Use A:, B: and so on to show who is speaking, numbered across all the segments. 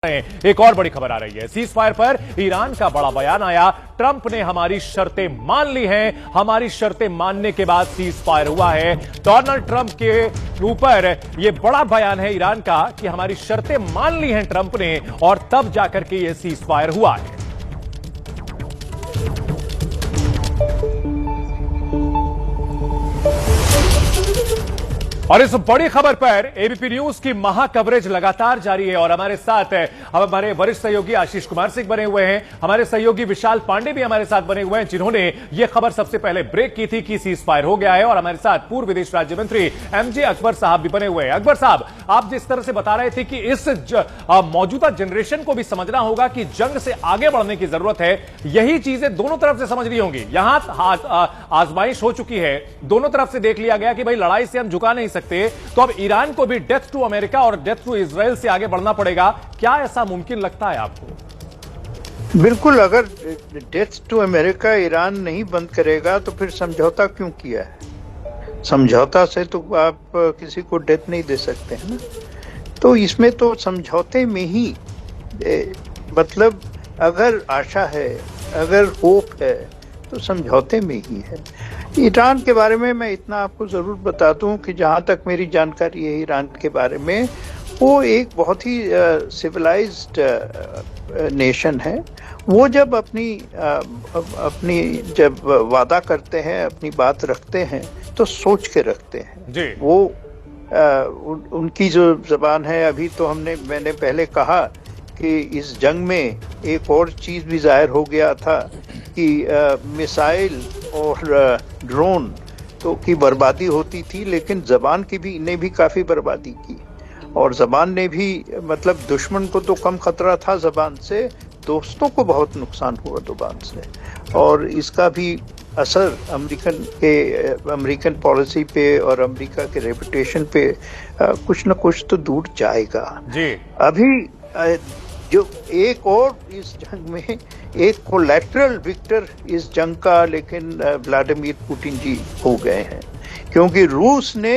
A: एक और बड़ी खबर आ रही है। सीज फायर पर ईरान का बड़ा बयान आया। ट्रंप ने हमारी शर्तें मान ली हैं। हमारी शर्तें मानने के बाद सीज फायर हुआ है। डोनाल्ड ट्रंप के ऊपर यह बड़ा बयान है ईरान का कि हमारी शर्तें मान ली हैं ट्रंप ने, और तब जाकर के यह सीज फायर हुआ है। और इस बड़ी खबर पर एबीपी न्यूज की महा कवरेज लगातार जारी है और हमारे साथ हमारे वरिष्ठ सहयोगी आशीष कुमार सिंह बने हुए हैं। हमारे सहयोगी विशाल पांडे भी हमारे साथ बने हुए हैं, जिन्होंने यह खबर सबसे पहले ब्रेक की थी कि सीज फायर हो गया है। और हमारे साथ पूर्व विदेश राज्य मंत्री एमजे अकबर साहब भी बने हुए हैं। अकबर साहब, आप जिस तरह से बता रहे थे कि इस मौजूदा जनरेशन को भी समझना होगा कि जंग से आगे बढ़ने की जरूरत है, यही चीजें दोनों तरफ से समझनी होंगी। यहां आजमाइश हो चुकी है, दोनों तरफ से देख लिया गया कि भाई लड़ाई से हम झुका नहीं सकते, तो अब ईरान को भी डेथ टू अमेरिका और डेथ टू इजराइल से आगे बढ़ना पड़ेगा। क्या ऐसा मुमकिन लगता है आपको?
B: बिल्कुल, अगर डेथ टू अमेरिका ईरान नहीं बंद करेगा तो फिर समझौता क्यों किया है? समझौता से तो आप किसी को डेथ नहीं दे सकते हैं ना। तो इसमें तो समझौते में ही मतलब अगर आशा है, अगर होप है, तो समझौते में ही है। ईरान के बारे में मैं इतना आपको जरूर बता दूं कि जहां तक मेरी जानकारी है ईरान के बारे में, वो एक बहुत ही सिविलाइज्ड नेशन है। वो जब अपनी जब वादा करते हैं, अपनी बात रखते हैं, तो सोच के रखते हैं जी। वो उनकी जो जबान है, अभी तो मैंने पहले कहा कि इस जंग में एक और चीज भी जाहिर हो गया था कि मिसाइल और ड्रोन तो की बर्बादी होती थी, लेकिन जबान की भी ने भी काफी बर्बादी की। और जबान ने भी, मतलब दुश्मन को तो कम खतरा था जबान से, दोस्तों को बहुत नुकसान हुआ जबान से। और इसका भी असर अमेरिकन पॉलिसी पे और अमेरिका के रेपुटेशन पे कुछ न कुछ तो दूर जाएगा जी। अभी जो एक और इस जंग में एक कोलैटरल विक्टर इस जंग का, लेकिन व्लादिमीर पुतिन जी हो गए हैं, क्योंकि रूस ने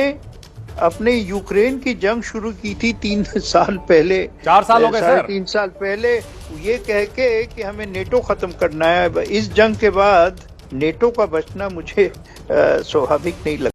B: अपने यूक्रेन की जंग शुरू की थी 3 साल पहले,
A: 4 साल हो गए सर,
B: 3 साल पहले, ये कह के कि हमें नेटो खत्म करना है। इस जंग के बाद नेटो का बचना मुझे स्वाभाविक नहीं लगता।